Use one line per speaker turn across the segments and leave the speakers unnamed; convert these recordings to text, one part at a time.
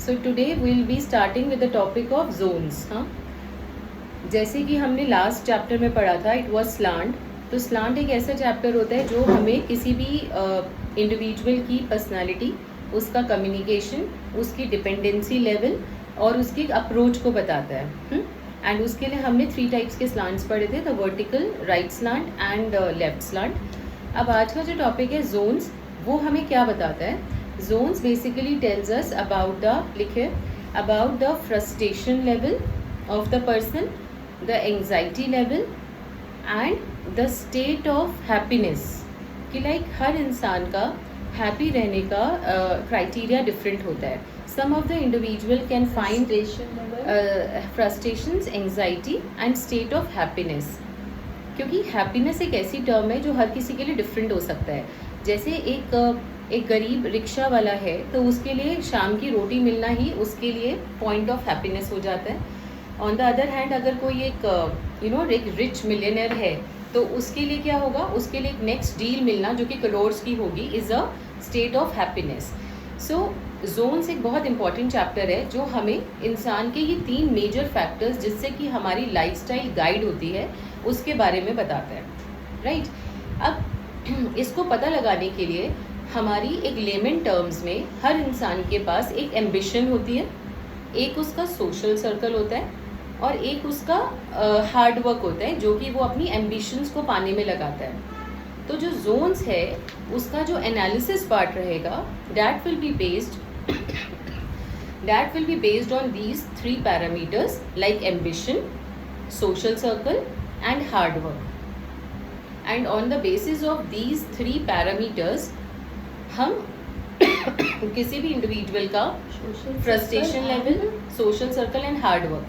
So today we'll be starting with the topic of zones. हाँ, जैसे कि हमने लास्ट चैप्टर में पढ़ा था, इट वाज स्लांट. तो स्लांट एक ऐसा चैप्टर होता है जो हमें किसी भी इंडिविजुअल की पर्सनालिटी, उसका कम्युनिकेशन, उसकी डिपेंडेंसी लेवल और उसकी अप्रोच को बताता है. एंड उसके लिए हमने 3 टाइप्स के स्लांट्स पढ़े थे, the vertical, right slant and left slant. अब आज का जो टॉपिक है जोन्स, वो हमें क्या बताता है? Zones basically tells us about the, लिखे, about the frustration level of the person, the anxiety level and the state of happiness. कि लाइक हर इंसान का हैप्पी रहने का क्राइटेरिया डिफरेंट होता है. Some of the individual can find frustrations, anxiety and state of happiness. क्योंकि happiness एक ऐसी टर्म है जो हर किसी के लिए डिफरेंट हो सकता है. जैसे एक गरीब रिक्शा वाला है तो उसके लिए शाम की रोटी मिलना ही उसके लिए पॉइंट ऑफ हैप्पीनेस हो जाता है. ऑन द अदर हैंड अगर कोई एक एक रिच मिलियनर है तो उसके लिए क्या होगा? उसके लिए एक नेक्स्ट डील मिलना जो कि करोड़्स की होगी is a state of happiness. So zones एक बहुत इंपॉर्टेंट चैप्टर है जो हमें इंसान के ये 3 मेजर फैक्टर्स जिससे कि हमारी लाइफस्टाइल गाइड होती है उसके बारे में बताता है. राइट. अब इसको पता लगाने के लिए हमारी एक लेमन टर्म्स में हर इंसान के पास एक एम्बिशन होती है, एक उसका सोशल सर्कल होता है और एक उसका हार्ड वर्क होता है जो कि वो अपनी एम्बिशंस को पाने में लगाता है. तो जो जोन्स है उसका जो एनालिसिस पार्ट रहेगा that will be based on these 3 parameters like ambition, social circle and hard work. And on the basis of these 3 parameters हम किसी भी इंडिविजुअल का frustration level, social circle and hard work,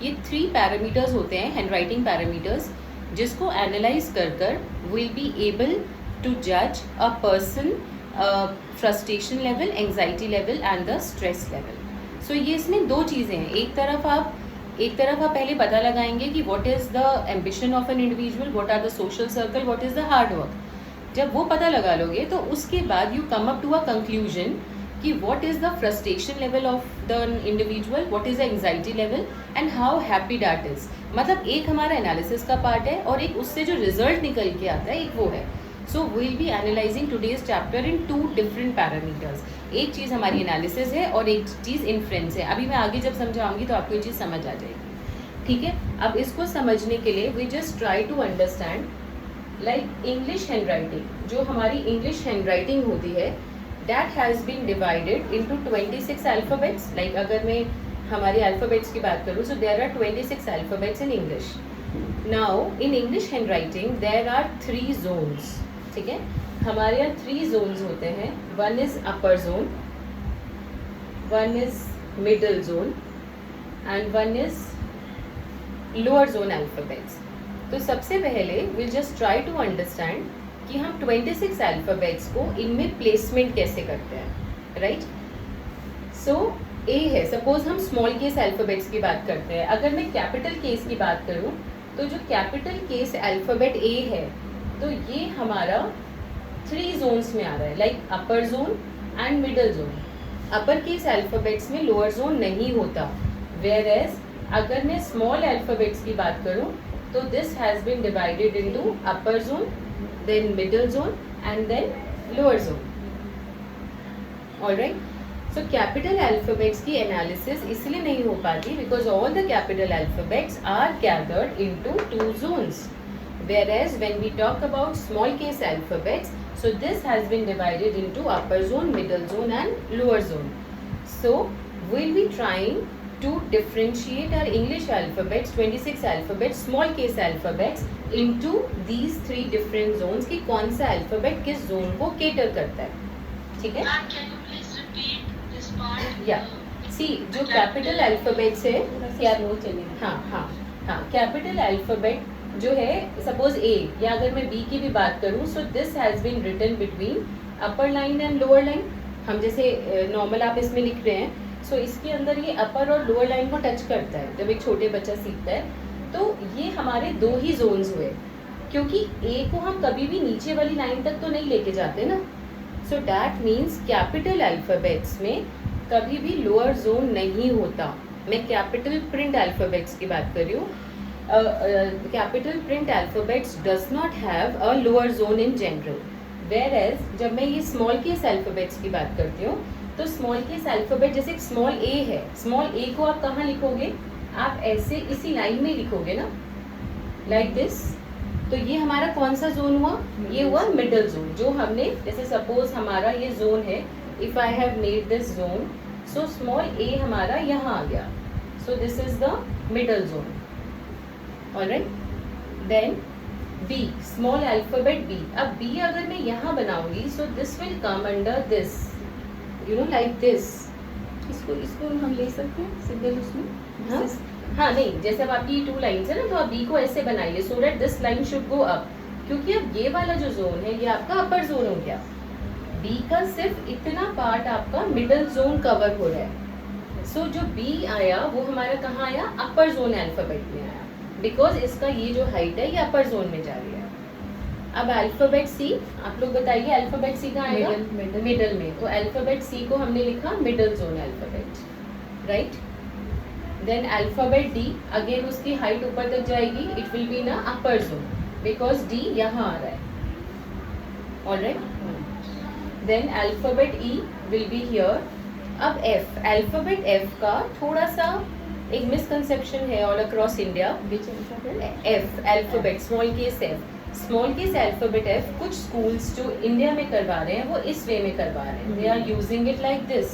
ये 3 parameters होते हैं, hand writing parameters, जिसको analyse कर will be able to जज a person frustration level, anxiety level and the stress level. So ये इसमें 2 चीज़ें हैं. एक तरफ आप पहले पता लगाएंगे कि what is the ambition of an individual, what are the social circle, what is the hard work. जब वो पता लगा लोगे तो उसके बाद you come up to a conclusion कि what is the frustration level of the individual, what is the anxiety level and how happy that is. मतलब एक हमारा एनालिसिस का पार्ट है और एक उससे जो रिजल्ट निकल के आता है एक वो है. So we'll be analysing today's chapter in 2 different parameters. एक चीज़ हमारी एनालिसिस है और एक चीज़ इन्फ्रेंस है. अभी मैं आगे जब समझाऊंगी तो आपको ये चीज़ समझ आ जाएगी. ठीक है. अब इसको समझने के लिए we just try to understand like English handwriting. जो हमारी इंग्लिश हैंड राइटिंग होती है that has been divided into 26 alphabets. Like अगर मैं हमारे अल्फ़ाबेट्स की बात करूँ so there are 26 alphabets in English. Now in English handwriting there are 3 zones. ठीक है. हमारे यहाँ 3 जोन्स होते हैं. One is upper zone, one is middle zone and one is lower zone alphabets. तो सबसे पहले will just try to understand कि हम 26 अल्फ़ाबेट्स को इनमें प्लेसमेंट कैसे करते हैं. राइट. सो ए है, सपोज हम स्मॉल केस अल्फ़ाबेट्स की बात करते हैं. अगर मैं कैपिटल केस की बात करूँ तो जो कैपिटल केस अल्फ़ाबेट ए है तो ये हमारा 3 जोन्स में आ रहा है, like upper zone and middle zone. Upper case alphabets में लोअर जोन नहीं होता, वेयर एज अगर मैं स्मॉल अल्फ़ाबेट्स की बात करूँ तो this has been divided into upper zone, then middle zone and then lower zone. Alright. So capital alphabets की एनालिसिस इसलिए नहीं हो पाती because all the capital alphabets are gathered into 2 zones. Whereas when we talk about small case alphabets, so this has been divided into upper zone, middle zone and lower zone. So we'll be trying to differentiate our English alphabets, 26 alphabets, small case alphabets into these 3 different zones कि कौन सा alphabet किस zone को cater करता है. ठीक है.
Can you please repeat this part?
Yeah. See, जो capital alphabets है, capital alphabet जो है सपोज ए या अगर मैं बी की भी बात करूँ so this has been written between upper line and lower line. हम जैसे नॉर्मल आप इसमें लिख रहे हैं सो इसके अंदर ये अपर और लोअर लाइन को टच करता है जब एक छोटे बच्चा सीखता है. तो ये हमारे 2 ही जोन्स हुए क्योंकि ए को हम कभी भी नीचे वाली लाइन तक तो नहीं लेके जाते ना. सो दैट मीन्स कैपिटल अल्फ़ाबेट्स में कभी भी लोअर जोन नहीं होता. मैं कैपिटल प्रिंट अल्फाबेट्स की बात कर रही हूँ. Capital print alphabets does not have a lower zone in general. Whereas जब मैं ये स्मॉल केस अल्फाबेट्स की बात करती हूँ, तो स्मॉल केस अल्फाबेट जैसे एक स्मॉल ए है, स्मॉल ए को आप कहाँ लिखोगे? आप ऐसे इसी लाइन में लिखोगे ना, लाइक दिस. तो ये हमारा कौन सा जोन हुआ? ये हुआ मिडल जोन. जो हमने जैसे सपोज हमारा ये जोन है, if I have made this zone, so small A हमारा यहाँ आ गया. So this is the middle zone. Alright. Then B, small alphabet B. अब B अगर मैं यहाँ बनाऊंगी, so this will come under this, you know, like this.
इसको हम ले सकते हैं सिंगल उसमें.
हाँ? हाँ नहीं, जैसे अब आपकी 2 लाइन्स है ना, तो आप B को ऐसे बनाइए so that this line should go up, क्योंकि अब ये वाला जो जोन है ये आपका अपर जोन हो गया. B का सिर्फ इतना पार्ट आपका मिडल जोन कवर हो रहा है. सो जो B आया वो हमारा कहाँ आया? अपर जोन अल्फाबेट में आया, बिकॉज इसका ये जो हाइट है ये अपर जोन में जा रही है. अब अल्फाबेट C, आप लोग बताइए अल्फाबेट C कहाँ आएगा? मिडल में. तो अल्फाबेट C को हमने लिखा middle zone alphabet, right. Then alphabet D, again उसकी हाइट ऊपर तक जाएगी, इट विल बी ना अपर जोन, बिकॉज D यहाँ आ रहा है. Alright. Then alphabet E will be here. अब F, अल्फाबेट F का थोड़ा सा एक मिसकंसेप्शन है all across India. F alphabet small case F, small case alphabet F कुछ स्कूल्स जो इंडिया में करवा रहे हैं वो इस वे में करवा रहे हैं. They are using it like this,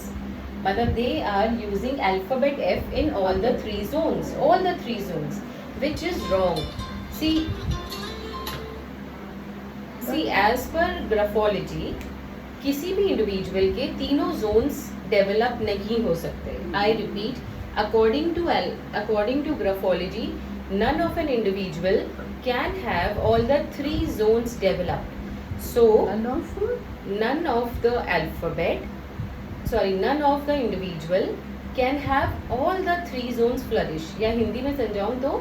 मतलब they are using alphabet F in all the 3 zones, which is wrong. See, as per graphology, किसी भी इंडिविजुअल के तीनों जोन्स डेवलप नहीं हो सकते. I repeat, according to graphology, none of an individual can have all the 3 zones developed. So none of the individual can have all the 3 zones flourish. या हिंदी में समझाऊं तो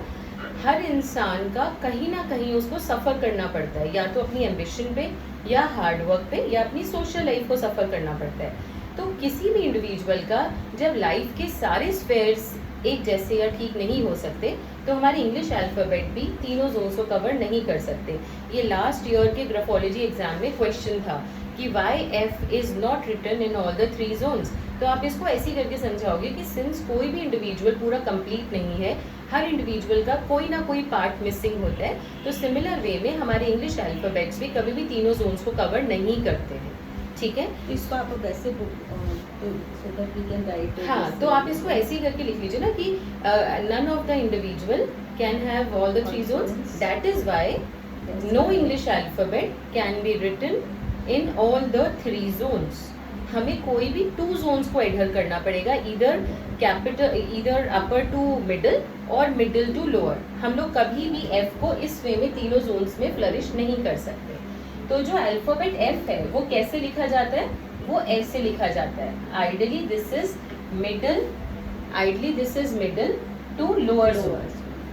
हर इंसान का कहीं ना कहीं उसको सफ़र करना पड़ता है, या तो अपनी एम्बिशन पे, या हार्ड वर्क पे, या अपनी सोशल लाइफ को सफ़र करना पड़ता है. तो किसी भी इंडिविजुअल का जब लाइफ के सारे स्फेयर्स एक जैसे या ठीक नहीं हो सकते, तो हमारे इंग्लिश अल्फ़ाबेट भी तीनों जोन्स को कवर नहीं कर सकते. ये लास्ट ईयर के ग्राफोलॉजी एग्जाम में क्वेश्चन था कि why F is not written in all the 3 zones. तो आप इसको ऐसे करके समझाओगे कि सिंस कोई भी इंडिविजुअल पूरा कंप्लीट नहीं है, हर इंडिविजुअल का कोई ना कोई पार्ट मिसिंग होता है, तो सिमिलर वे में हमारे इंग्लिश अल्फ़ाबेट्स भी कभी भी तीनों जोन्स को कवर नहीं करते हैं. ठीक है.
इसको आप वैसे
हाँ, तो आप इसको ऐसे ही करके लिख लीजिए ना कि none of the individual can have all the 3 zones. That is why no English alphabet can be written in all the 3 zones. हमें कोई भी 2 जोन्स को एडहर करना पड़ेगा, इधर अपर टू मिडल और मिडल टू लोअर. हम लोग कभी भी F को इस वे में तीनों जोन्स में फ्लरिश नहीं कर सकते. तो जो अल्फाबेट F है वो कैसे लिखा जाता है? वो ऐसे लिखा जाता है. Ideally this is middle to lower zone.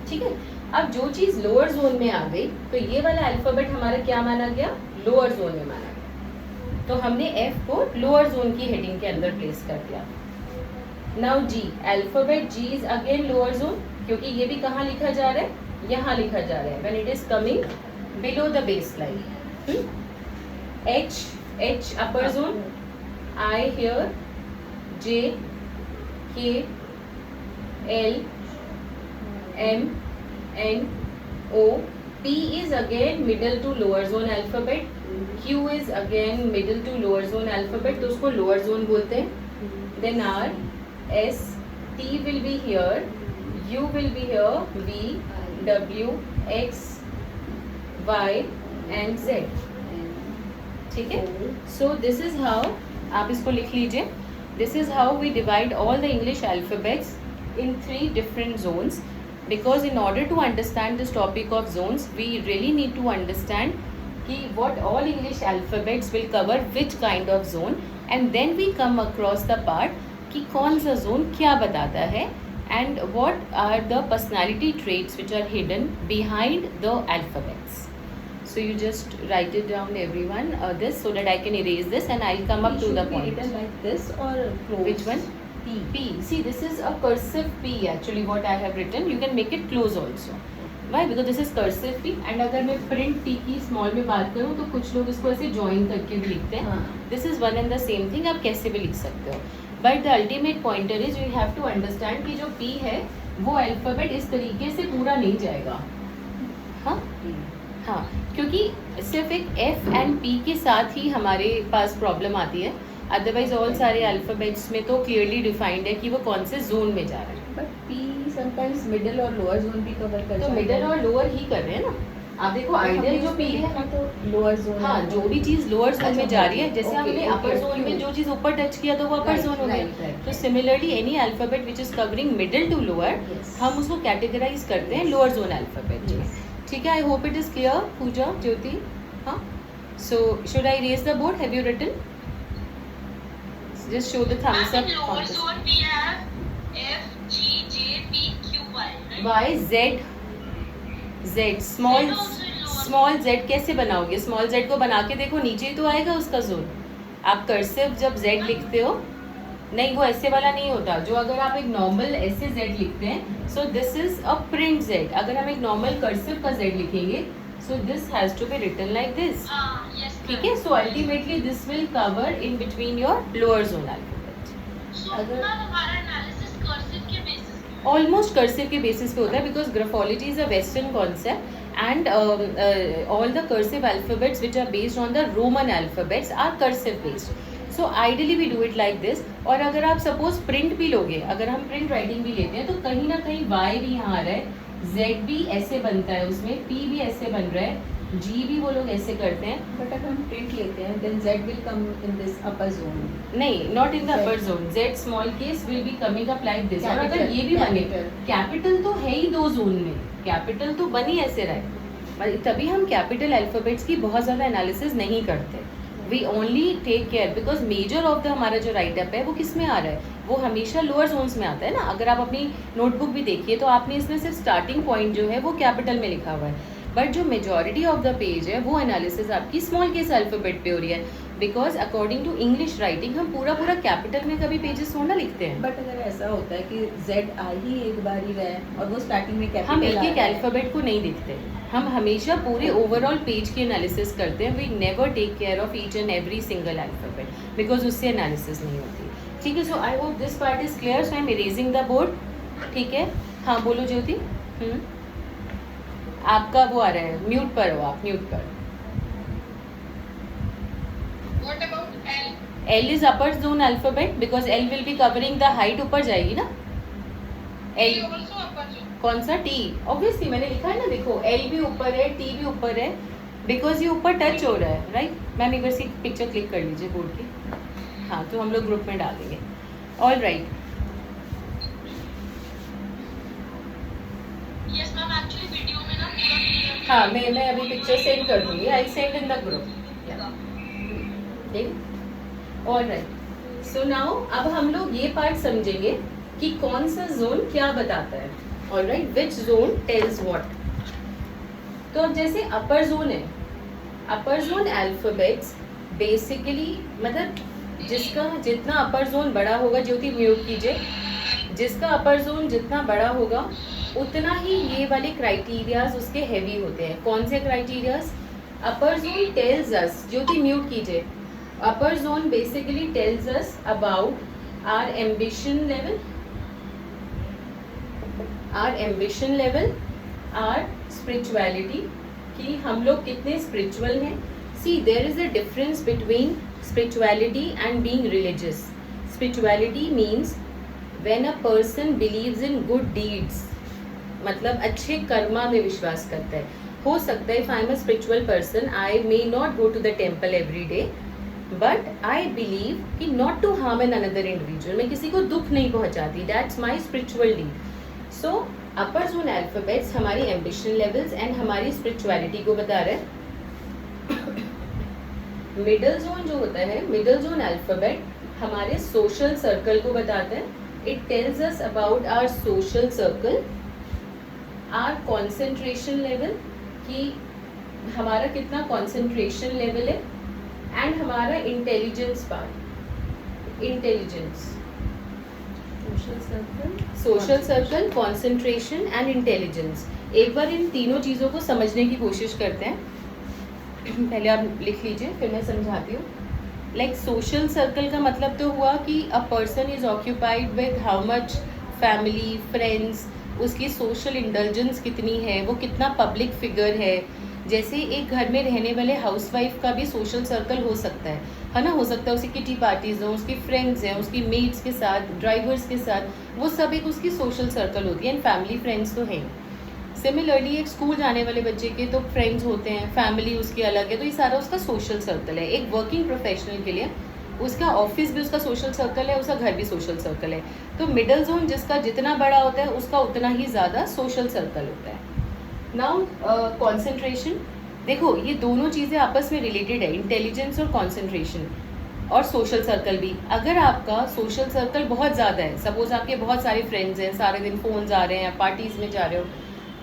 ठीक है. अब जो चीज लोअर जोन में आ गई, तो ये वाला अल्फाबेट हमारा क्या माना गया? लोअर जोन में माना गया. तो हमने F को लोअर जोन की हेडिंग के अंदर प्लेस कर दिया. Now G, alphabet G is again lower zone, क्योंकि ये भी कहाँ लिखा जा रहा है? यहाँ लिखा जा रहा है. When it is coming below the base line. H upper zone, I here, J, K, L, M, N, O. P is again middle to lower zone alphabet. Q is again middle to lower zone alphabet, तो उसको lower zone बोलते हैं. Then R, S, T will be here, U will be here, V, W, X, Y and Z. ठीक है. सो this is how, आप इसको लिख लीजिए. This is how we divide all the English alphabets in 3 different zones, because in order to understand this topic of zones we really need to understand कि what all English alphabets will cover which kind of zone, and then we come across the part कि कौन सा zone क्या बताता है, and what are the personality traits which are hidden behind the alphabets. So you just write it down, everyone, this, so that I can erase this and I'll come up to the point.
Written like this or close?
Which one?
P.
P. See, this is a cursive P actually what I have written. You can make it close also. Why? Because this is cursive P. And अगर मैं print T की small में बात करूँ तो कुछ लोग इसको ऐसे join करके भी लिखते हैं. This is one and the same thing. आप कैसे भी लिख सकते हो. But the ultimate pointer is you have to understand कि जो P है वो अल्फ़ाबेट इस तरीके से पूरा नहीं जाएगा. हाँ हाँ, क्योंकि सिर्फ एक F एंड P के साथ ही हमारे पास प्रॉब्लम आती है. अदरवाइज ऑल सारे अल्फ़ाबेट्स में तो क्लियरली डिफाइंड है कि वो कौन से जोन में जा रहे हैं.
बट P समटाइम्स मिडिल और लोअर जोन भी कवर कर
तो मिडिल और लोअर ही कर रहे हैं ना. आप देखो आइडियल जो P है
तो लोअर जोन.
हाँ, जो भी चीज़ लोअर जोन में जा रही है, जैसे
Okay,
हमने
okay,
अपर जोन
okay.
में जो चीज़ ऊपर टच किया तो वो अपर
Right,
जोन हो
right,
गया.
right.
तो similarly any alphabet which is covering middle to lower,
Yes.
हम उसको कैटेगराइज करते हैं लोअर जोन अल्फ़ाबेट में. ठीक है. I hope it is clear. Pooja, Jyoti. हाँ. So should I raise the board? Have you written? Just show the thumbs up.
In lower zone we have F, G, J, P, Q, Y. Right?
Y, Z, small
Z also in lower.
Small Z कैसे बनाओगे? Small Z को बना के देखो, नीचे ही तो आएगा उसका जोन. आप कर्सिव जब Z लिखते हो, नहीं वो ऐसे वाला नहीं होता. जो अगर आप एक नॉर्मल ऐसे Z लिखते हैं, so this is a print Z. अगर हम एक नॉर्मल कर्सिव का Z लिखेंगे, so this has to be written like this.
Yes.
ठीक है. So ultimately this will cover in between your lower zone alphabet.
So
अगर-
now हमारा analysis cursive के basis पे.
ऑलमोस्ट कर्सिव के बेसिस पे होता है, because graphology is a western concept and all the cursive alphabets which are based on the Roman alphabets are cursive based. So ideally we do it like this. और अगर आप suppose print भी लोगे, अगर हम print writing भी लेते हैं तो कहीं ना कहीं Y भी यहाँ आ रहा है, Z भी ऐसे बनता है उसमें, P भी ऐसे बन रहा है, G भी वो लोग ऐसे करते हैं.
बट अगर हम प्रिंट लेते हैं then Z will come in this upper zone.
नहीं, not in the
Z.
upper zone. Z small case will be coming up like this. और अगर
Capital,
ये भी बने,
capital.
कैपिटल तो है ही दो जोन में, कैपिटल तो बन ही ऐसे रहा है. तभी हम कैपिटल अल्फाबेट्स की बहुत ज़्यादा एनालिसिस नहीं करते. We only take care because major of the हमारा जो राइट अप है वो किस में आ रहा है, वो हमेशा लोअर जोन्स में आता है ना. अगर आप अपनी नोटबुक भी देखिए तो आपने इसमें सिर्फ स्टार्टिंग पॉइंट जो है वो कैपिटल में लिखा हुआ है, बट जो मेजॉरिटी ऑफ द पेज है वो एनालिसिस आपकी स्मॉल केस अल्फाबेट पे हो रही है. Because according to English writing हम पूरा कैपिटल में कभी पेजेस थोड़ा लिखते हैं.
बट अगर ऐसा होता है कि Z आ ही एक बार ही रहा है और वो स्टार्टिंग में कैपिटल
हम एक एक अल्फाबेट को नहीं देखते, हम हमेशा पूरे ओवरऑल पेज की एनालिसिस करते हैं. We never take care of each and every single alphabet because उससे एनालिसिस नहीं होती. ठीक है. So I hope this part is clear. So I am erasing the board. ठीक है. हाँ बोलो ज्योति. आपका वो आ रहा है, म्यूट पर हो आप, म्यूट पर.
What about L?
L is upper zone alphabet because L will be covering the height. ऊपर जाएगी ना
T
L.
also upper zone.
कौन सा? T. ऑब्वियसली मैंने लिखा है ना, देखो L भी ऊपर है, T भी ऊपर है, बिकॉज ये ऊपर टच हो रहा है. राइट. मैम एक बार इसकी पिक्चर क्लिक कर लीजिए बोर्ड की. हाँ, तो हम लोग ग्रुप में डालेंगे. All right.
Yes ma'am, actually video में ना पूरा clear.
हाँ, मैं अभी पिक्चर सेंड कर दूंगी. आई send in the group. All right. So now अब हम लोग ये पार्ट समझेंगे कि कौन सा जोन क्या बताता है. All right. Which zone tells what. तो अब जैसे अपर जोन है, अपर जोन अल्फाबेट्स बेसिकली मतलब जिसका जितना अपर जोन बड़ा होगा, ज्योति म्यूट कीजिए, जिसका अपर जोन जितना बड़ा होगा उतना ही ये वाले क्राइटेरियाज उसके हैवी होते हैं. कौन से criterias? Upper zone tells us, Jyoti mute कीजिए. Upper zone basically tells us about our ambition level, our spirituality, कि हम लोग कितने spiritual हैं. See, there is a difference between spirituality and being religious. Spirituality means when a person believes in good deeds, मतलब अच्छे कर्मा में विश्वास करता है. हो सकता है if I am a spiritual person, I may not go to the temple every day, but I believe कि not to harm an another individual, मैं किसी को दुख नहीं पहुंचाती. That's my spiritual deed. So upper zone alphabets हमारी ambition levels and हमारी spirituality को बता रहे हैं. मिडल जोन जो होता है, मिडल जोन अल्फाबेट हमारे सोशल सर्कल को बताता है. It tells us about our social circle, our concentration level, कि हमारा कितना कंसंट्रेशन लेवल है एंड हमारा intelligence part, intelligence, social circle, concentration and intelligence. एक बार इन तीनों चीज़ों को समझने की कोशिश करते हैं। पहले आप लिख लीजिए, फिर मैं समझाती हूँ। लाइक सोशल सर्कल का मतलब तो हुआ कि a person is occupied with how much family, friends, उसकी सोशल इंडल्जेंस कितनी है, वो कितना पब्लिक फिगर है। जैसे एक घर में रहने वाले हाउसवाइफ का भी सोशल सर्कल हो सकता है ना, हो सकता है उसकी किटी पार्टीज हों, उसकी फ्रेंड्स हैं, उसकी मेट्स के साथ, ड्राइवर्स के साथ, वो सब एक उसकी सोशल सर्कल होती है। एंड फैमिली फ्रेंड्स तो हैं। सिमिलरली एक स्कूल जाने वाले बच्चे के तो फ्रेंड्स होते हैं, फैमिली उसकी अलग है, तो ये सारा उसका सोशल सर्कल है। एक वर्किंग प्रोफेशनल के लिए उसका ऑफिस भी उसका सोशल सर्कल है, उसका घर भी सोशल सर्कल है। तो मिडल जोन जिसका जितना बड़ा होता है उसका उतना ही ज़्यादा सोशल सर्कल होता है। नाउ कॉन्सेंट्रेशन, देखो ये दोनों चीज़ें आपस में रिलेटेड है, इंटेलिजेंस और कॉन्सेंट्रेशन और सोशल सर्कल भी। अगर आपका सोशल सर्कल बहुत ज़्यादा है, सपोज आपके बहुत सारे फ्रेंड्स हैं, सारे दिन फ़ोन्स आ रहे हैं, पार्टीज़ में जा रहे हो,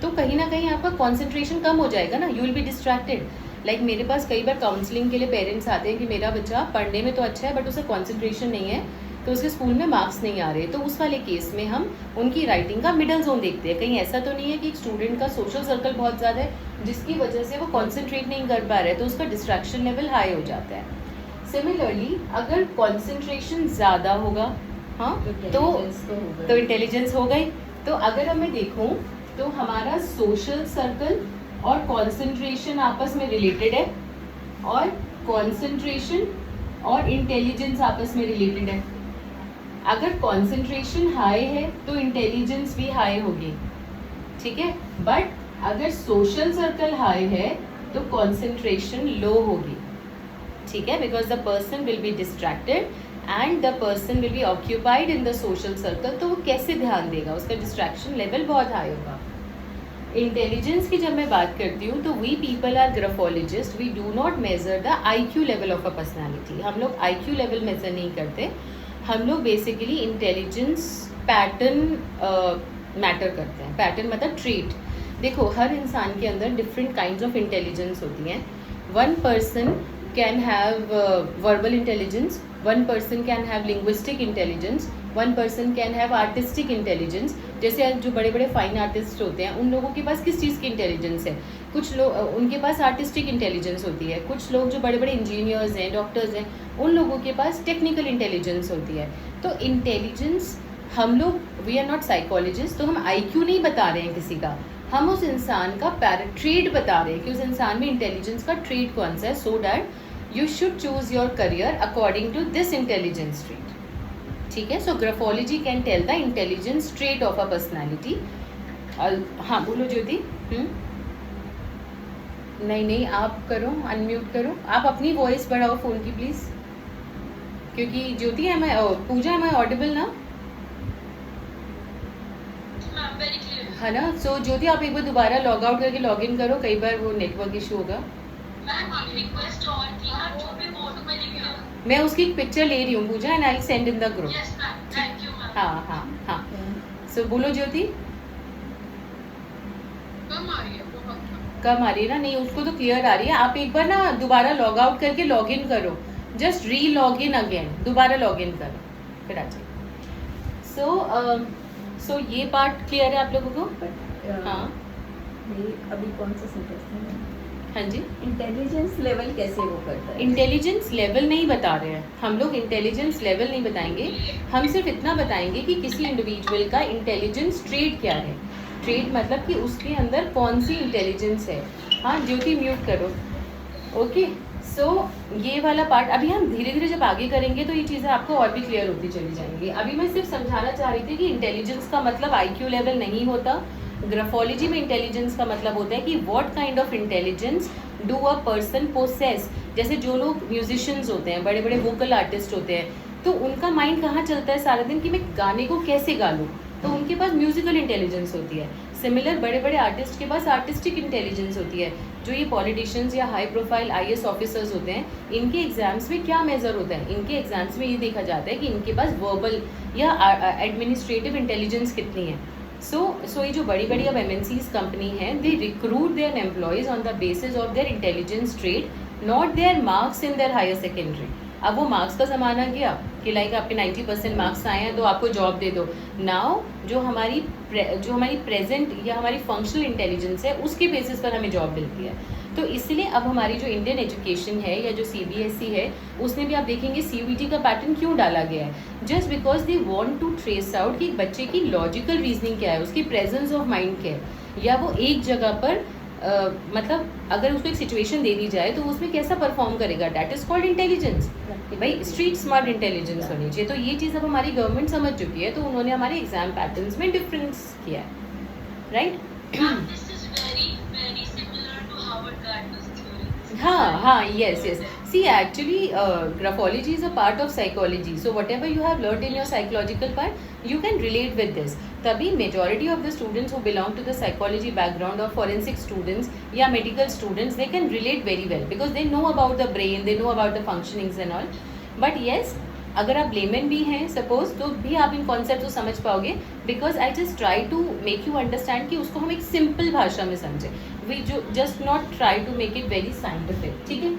तो कहीं ना कहीं आपका कॉन्सेंट्रेशन कम हो जाएगा ना, you will be distracted. Like मेरे पास कई बार काउंसलिंग के लिए पेरेंट्स आते हैं कि मेरा बच्चा पढ़ने में तो अच्छा है बट उसे कॉन्सेंट्रेशन नहीं है, तो उसके स्कूल में मार्क्स नहीं आ रहे। तो उस वाले केस में हम उनकी राइटिंग का मिडल जोन देखते हैं। कहीं ऐसा तो नहीं है कि एक स्टूडेंट का सोशल सर्कल बहुत ज़्यादा है जिसकी वजह से वो कॉन्सेंट्रेट नहीं कर पा रहा है, तो उसका डिस्ट्रैक्शन लेवल हाई हो जाता है। सिमिलरली अगर कॉन्सेंट्रेशन ज़्यादा होगा, हाँ, तो इंटेलिजेंस हो गई। तो अगर मैं देखूँ तो हमारा सोशल सर्कल और कंसंट्रेशन आपस में रिलेटेड है, और कंसंट्रेशन और इंटेलिजेंस आपस में रिलेटेड है। अगर कंसंट्रेशन हाई है तो इंटेलिजेंस भी हाई होगी, ठीक है। बट अगर सोशल सर्कल हाई है तो कंसंट्रेशन लो होगी, ठीक है, because the person will be distracted and the person will be occupied in the social circle. तो वो कैसे ध्यान देगा, उसका डिस्ट्रैक्शन लेवल बहुत हाई होगा। इंटेलिजेंस की जब मैं बात करती हूँ तो we people are graphologists, we do not measure the IQ level of a personality. हम लोग IQ लेवल मेजर नहीं करते, हम लोग बेसिकली इंटेलिजेंस पैटर्न मैटर करते हैं। पैटर्न मतलब ट्रेट। देखो हर इंसान के अंदर डिफरेंट काइंड्स ऑफ इंटेलिजेंस होती हैं। One person can have verbal intelligence, one person can have linguistic intelligence, one person can have artistic intelligence. जैसे जो बड़े बड़े फाइन आर्टिस्ट होते हैं उन लोगों के पास किस चीज़ की इंटेलिजेंस है, कुछ लोग उनके पास आर्टिस्टिक इंटेलिजेंस होती है। कुछ लोग जो बड़े बड़े इंजीनियर्स हैं, डॉक्टर्स हैं, उन लोगों के पास टेक्निकल इंटेलिजेंस होती है। तो इंटेलिजेंस हम लोग, वी आर नॉट साइकोलॉजिस्ट, तो हम IQ नहीं बता रहे हैं किसी का, हम उस इंसान का ट्रेड बता रहे हैं कि उस इंसान में इंटेलिजेंस का ट्रेड कौन सा है, so that you should choose your career according to this intelligence trait, ठीक है। So graphology can tell the intelligence trait of a personality. हाँ बोलो ज्योति। नहीं आप करो, अनम्यूट करो, आप अपनी वॉइस बढ़ाओ फ़ोन की प्लीज़, क्योंकि ज्योति है मैं पूजा है मैं ऑडिबल ना, है ना। सो ज्योति आप एक बार दोबारा लॉग आउट करके लॉग इन करो, कई बार वो नेटवर्क इशू होगा।
रिक्वेस्ट और थी, आप जो भी बोर्ड में लिख रहे हो।
मैं उसकी एक पिक्चर ले रही हूँ Pooja, and I send in the group.
Yes ma'am, thank you ma'am.
हाँ। सो बोलो ज्योति।
कम आ रही है, बहुत
कम आ रही है ना, नहीं उसको तो क्लियर आ रही है। आप एक बार ना दोबारा लॉग आउट करके लॉग इन करो, जस्ट री लॉग इन अगेन, दोबारा लॉग इन करो फिर आ जाए। सो ये पार्ट क्लियर है आप लोगों को? हाँ
अभी कौन सा सेंटेंस है?
हाँ जी,
इंटेलिजेंस लेवल कैसे वो करता है?
इंटेलिजेंस लेवल नहीं बता रहे हैं हम लोग, इंटेलिजेंस लेवल नहीं बताएंगे हम, सिर्फ इतना बताएंगे कि किसी इंडिविजुअल का इंटेलिजेंस ट्रेट क्या है। ट्रेट मतलब कि उसके अंदर कौन सी इंटेलिजेंस है। हाँ ज्योति म्यूट करो, ओके। सो ये वाला पार्ट अभी हम धीरे धीरे जब आगे करेंगे तो ये चीज़ें आपको और भी क्लियर होती चली जाएंगी। अभी मैं सिर्फ समझाना चाह रही थी कि इंटेलिजेंस का मतलब IQ लेवल नहीं होता। ग्राफोलॉजी में इंटेलिजेंस का मतलब होता है कि what kind of intelligence do a person possess. जैसे जो लोग म्यूजिशियंस होते हैं, बड़े बड़े वोकल आर्टिस्ट होते हैं, तो उनका माइंड कहाँ चलता है सारा दिन कि मैं गाने को कैसे गा लूँ, तो उनके पास म्यूजिकल इंटेलिजेंस होती है। सिमिलर बड़े बड़े आर्टिस्ट के पास आर्टिस्टिक इंटेलिजेंस होती है। जो ये पॉलिटिशियंस या हाई प्रोफाइल IAS ऑफिसर्स होते हैं, इनके एग्जाम्स में क्या मेजर होता है, इनके एग्जाम्स में ये देखा जाता है कि इनके पास वर्बल या एडमिनिस्ट्रेटिव इंटेलिजेंस कितनी है। सो ये जो बड़ी बड़ी अब MNCs कंपनी हैं, they recruit their employees on the basis of their intelligence trait, not their marks in their higher secondary. अब वो मार्क्स का ज़माना गया कि लाइक आपके 90% मार्क्स आए हैं तो आपको जॉब दे दो। नाउ जो हमारी प्रेजेंट या हमारी फंक्शनल इंटेलिजेंस है उसके बेसिस पर हमें जॉब मिलती है। तो इसलिए अब हमारी जो इंडियन एजुकेशन है या जो CBSE है, उसमें भी आप देखेंगे CUET का पैटर्न क्यों डाला गया है, just because they want to trace out कि बच्चे की लॉजिकल रीजनिंग क्या है, उसकी प्रेजेंस ऑफ माइंड क्या है, या वो एक जगह पर मतलब अगर उसको एक सिचुएशन दे दी जाए तो उसमें कैसा परफॉर्म करेगा, दैट इज कॉल्ड इंटेलिजेंस। भाई स्ट्रीट स्मार्ट इंटेलिजेंस होनी चाहिए। तो ये चीज़ अब हमारी गवर्नमेंट समझ चुकी है, तो उन्होंने हमारे एग्जाम पैटर्न्स में डिफरेंस किया है, right?
This is very similar to Howard Gardner's theory.
हाँ, yes. See, actually, graphology is a part of psychology. So whatever you have learned in your psychological part, you can relate with this. तभी majority of the students who belong to the psychology background or forensic students या medical students, they can relate very well because they know about the brain, they know about the functionings and all. But yes, अगर आप lemon भी हैं suppose, तो भी आप इन concept को समझ पाओगे, because I just try to make you understand कि उसको हम एक सिंपल भाषा में समझें। वी जो just not try to make it very scientific, ठीक है?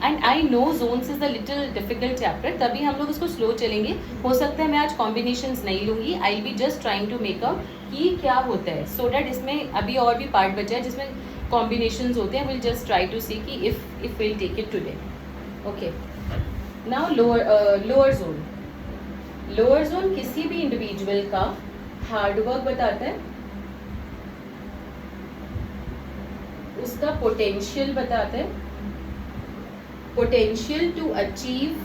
And I know zones is the little difficult chapter, तभी हम लोग उसको स्लो चलेंगे। हो सकता है मैं आज कॉम्बिनेशंस नहीं लूँगी, I be just trying to make out कि क्या होता है, सो डैट इसमें अभी और भी पार्ट बचा है जिसमें कॉम्बिनेशंस होते हैं। Will just try to see कि if will take it today. Okay, now lower zone. Lower zone किसी भी इंडिविजुअल का हार्डवर्क बताता है, उसका पोटेंशियल बताता है, potential to achieve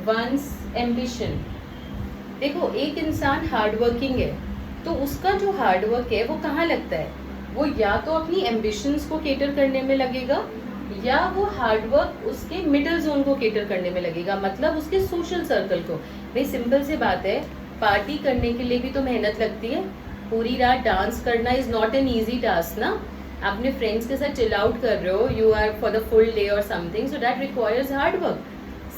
one's ambition. देखो, एक इंसान हार्डवर्किंग है तो उसका जो हार्डवर्क है वो कहाँ लगता है, वो या तो अपनी एम्बिशंस को केटर करने में लगेगा या वो हार्डवर्क उसके मिडिल जोन को केटर करने में लगेगा, मतलब उसके सोशल सर्कल को। भाई सिंपल सी बात है, पार्टी करने के लिए भी तो मेहनत लगती है। पूरी रात डांस करना is not an easy task ना। अपने फ्रेंड्स के साथ चिल आउट कर रहे हो, you are for the full day और something, so that requires hard work.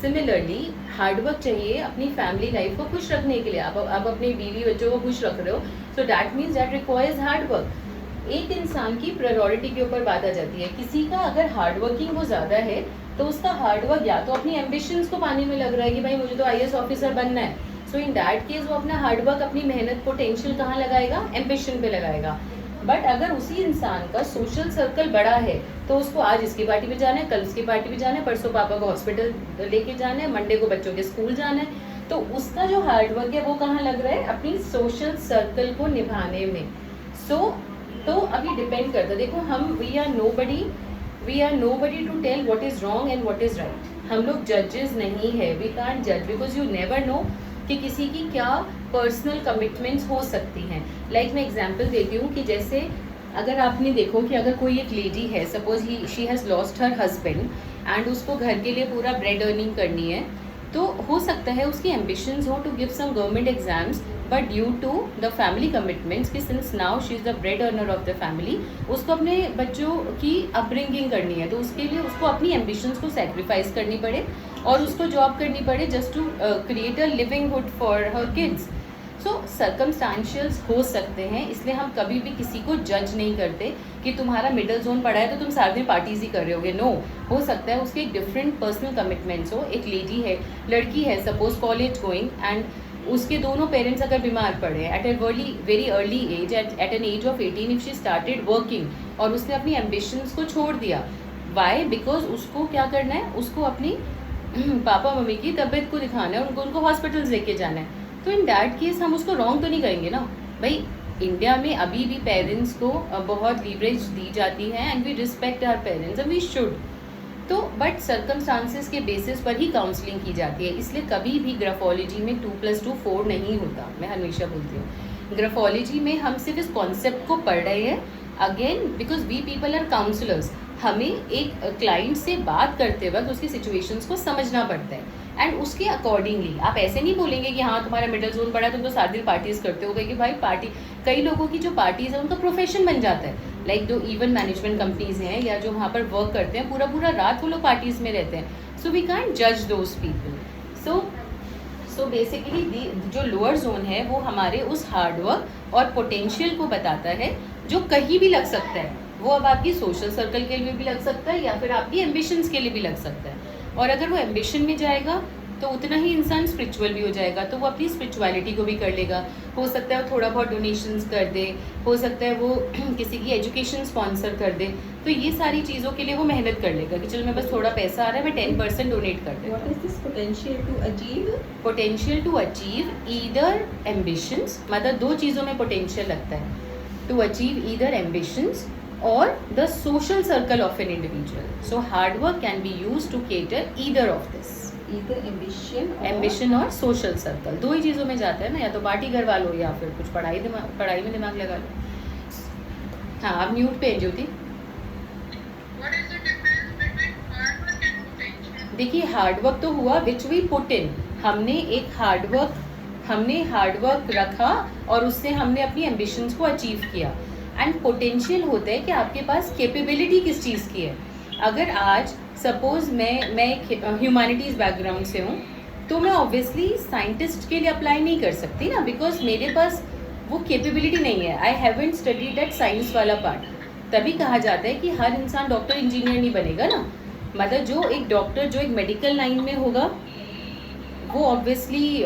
Similarly hard work चाहिए अपनी फैमिली लाइफ को खुश रखने के लिए। आप अपने बीवी बच्चों को खुश रख रहे हो, सो that means that requires hard work. एक इंसान की प्रायोरिटी के ऊपर बात आ जाती है। किसी का अगर हार्डवर्किंग वो ज़्यादा है तो उसका हार्डवर्क या तो अपनी एम्बिशंस को पाने में लग रहा है कि भाई मुझे तो IAS ऑफिसर बनना है, सो इन दैट केस वो अपना हार्डवर्क, अपनी मेहनत, पोटेंशियल कहाँ लगाएगा, एम्बिशन पे लगाएगा। बट अगर उसी इंसान का सोशल सर्कल बड़ा है तो उसको आज इसकी पार्टी पे जाना है, कल उसकी पार्टी पे जाना है, परसों पापा को हॉस्पिटल लेके जाना है, मंडे को बच्चों के स्कूल जाना है, तो उसका जो हार्डवर्क है वो कहाँ लग रहा है, अपनी सोशल सर्कल को निभाने में। तो अभी डिपेंड करता है। देखो, हम we are nobody to tell what is wrong and what is right. हम लोग जजेस नहीं है, वी कांट जज बिकॉज यू नेवर नो कि किसी की क्या पर्सनल कमिटमेंट्स हो सकती हैं। लाइक मैं एग्जांपल देती हूँ कि जैसे अगर आपने देखो कि अगर कोई एक लेडी है, suppose she has lost her husband and उसको घर के लिए पूरा ब्रेड अर्निंग करनी है, तो हो सकता है उसकी एम्बिशंस हो to give some government exams, but due to the family commitments कि since now she is the bread earner of the family, उसको अपने बच्चों की अपब्रिंगिंग करनी है, तो उसके लिए उसको अपनी एम्बिशंस को सेक्रीफाइस करनी पड़े और उसको जॉब करनी पड़े just to create a livelihood for her kids. So circumstantials हो सकते हैं, इसलिए हम कभी भी किसी को जज नहीं करते कि तुम्हारा मिडिल जोन पड़ा है तो तुम सारे दिन पार्टीज ही कर रहे होगे। नो, हो सकता है उसके एक डिफरेंट पर्सनल कमिटमेंट्स हो। एक लेडी है, लड़की है सपोज कॉलेज गोइंग, एंड उसके दोनों पेरेंट्स अगर बीमार पड़े at a very early age, at an age of 18, if she started working और उसने अपनी एम्बिशंस को छोड़ दिया, वाई? बिकॉज उसको क्या करना है, उसको अपनी पापा मम्मी की तबीयत को दिखाना है, उनको हॉस्पिटल्स लेके जाना है। तो इन दैट केस हम उसको रॉन्ग तो नहीं करेंगे ना। भाई इंडिया में अभी भी पेरेंट्स को बहुत लीवरेज दी जाती है and we respect our parents and we should. तो बट सर्कमस्टांसेस के बेसिस पर ही काउंसलिंग की जाती है, इसलिए कभी भी ग्राफोलॉजी में 2+2 4 नहीं होता। मैं हमेशा बोलती हूँ ग्राफोलॉजी में हम सिर्फ इस कॉन्सेप्ट को पढ़ रहे हैं, again because we people are counsellors. हमें एक क्लाइंट से बात करते वक्त उसकी सिचुएशंस को समझना पड़ता है एंड उसके अकॉर्डिंगली। आप ऐसे नहीं बोलेंगे कि हाँ तुम्हारा मिडिल जोन पड़ा है तुम तो सारे दिन पार्टीज करते हो, कि भाई पार्टी, कई लोगों की जो पार्टीज है उनका प्रोफेशन बन जाता है। लाइक जो इवेंट मैनेजमेंट कंपनीज हैं या जो वहाँ पर वर्क करते हैं, पूरा रात वो लोग पार्टीज में रहते हैं। सो वी कांट जज दोज पीपल। सो बेसिकली जो लोअर जोन है वो हमारे उस हार्डवर्क और पोटेंशियल को बताता है जो कहीं भी लग सकता है। वो अब आपकी सोशल सर्कल के लिए भी लग सकता है या फिर आपकी एम्बिशंस के लिए भी लग सकता है। और अगर वो एम्बिशन में जाएगा तो उतना ही इंसान स्पिरिचुअल भी हो जाएगा, तो वो अपनी स्पिरिचुअलिटी को भी कर लेगा। हो सकता है वो थोड़ा बहुत डोनेशंस कर दे, हो सकता है वो किसी की एजुकेशन स्पॉन्सर कर दे। तो ये सारी चीज़ों के लिए वो मेहनत कर लेगा कि चलो मैं बस थोड़ा पैसा आ रहा है, मैं 10% डोनेट कर देता
What is this potential to achieve?
Potential to achieve either ambitions, मतलब दो चीज़ों में पोटेंशियल लगता है, टू अचीव ईदर एम्बिशंस और the social circle of an individual. So hard work can be use to cater either of this,
Either ambition or
ambition और social circle, दो ही चीज़ों में जाता है ना, या तो पार्टी करवा लो या फिर कुछ पढ़ाई में दिमाग लगा लो। हाँ, आप म्यूट पे हैं ज्योति।
What is the difference between hard work and potential?
देखिए हार्डवर्क तो हुआ विच वी पुट इन, हमने हार्डवर्क रखा और उससे हमने अपनी एम्बिशंस को अचीव किया। एंड पोटेंशियल होता है कि आपके पास कैपेबिलिटी किस चीज़ की है। अगर आज सपोज मैं एक ह्यूमैनिटीज़ बैकग्राउंड से हूँ तो मैं ऑब्वियसली साइंटिस्ट के लिए अप्लाई नहीं कर सकती ना, बिकॉज मेरे पास वो कैपेबिलिटी नहीं है। I haven't studied that science वाला पार्ट। तभी कहा जाता है कि हर इंसान डॉक्टर इंजीनियर नहीं बनेगा ना, मतलब जो एक डॉक्टर जो एक मेडिकल लाइन में होगा वो ऑब्वियसली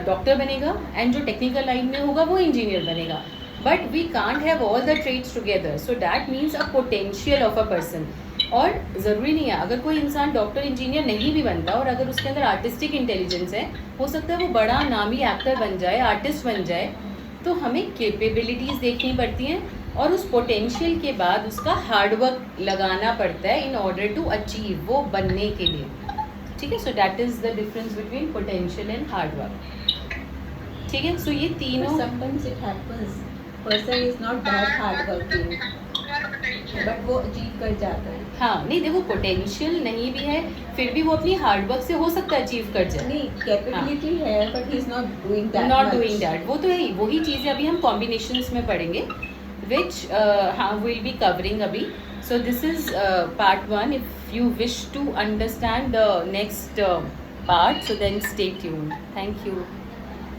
डॉक्टर बनेगा, एंड जो टेक्निकल लाइन में होगा वो इंजीनियर बनेगा। But we can't have all the trades together, so that means a potential of a person. और ज़रूरी नहीं है अगर कोई इंसान डॉक्टर इंजीनियर नहीं भी बनता और अगर उसके अंदर आर्टिस्टिक इंटेलिजेंस है, हो सकता है वो बड़ा नामी एक्टर बन जाए, आर्टिस्ट बन जाए। तो हमें कैपेबिलिटीज़ देखनी पड़ती हैं और उस पोटेंशियल के बाद उसका हार्डवर्क लगाना पड़ता है इन ऑर्डर टू अचीव, वो बनने के लिए। ठीक है, so that is the difference between potential and hard work. ठीक है, सो ये
But
तीनों
sometimes it happens. Person is not that hardworking,
Potential.
but वो achieve कर जाता है।
हाँ नहीं देखो पोटेंशियल नहीं भी है फिर भी वो अपनी हार्डवर्क से हो सकता है अचीव कर जाए।
नहीं, कैपेबिलिटी है but he is not doing that
not
much.
Doing that, वो तो है ही। वही चीज़ें अभी हम कॉम्बिनेशंस में पढ़ेंगे विच हाँ विल बी कवरिंग अभी। So this is part 1। If you wish to understand the next part so then stay tuned. Thank you.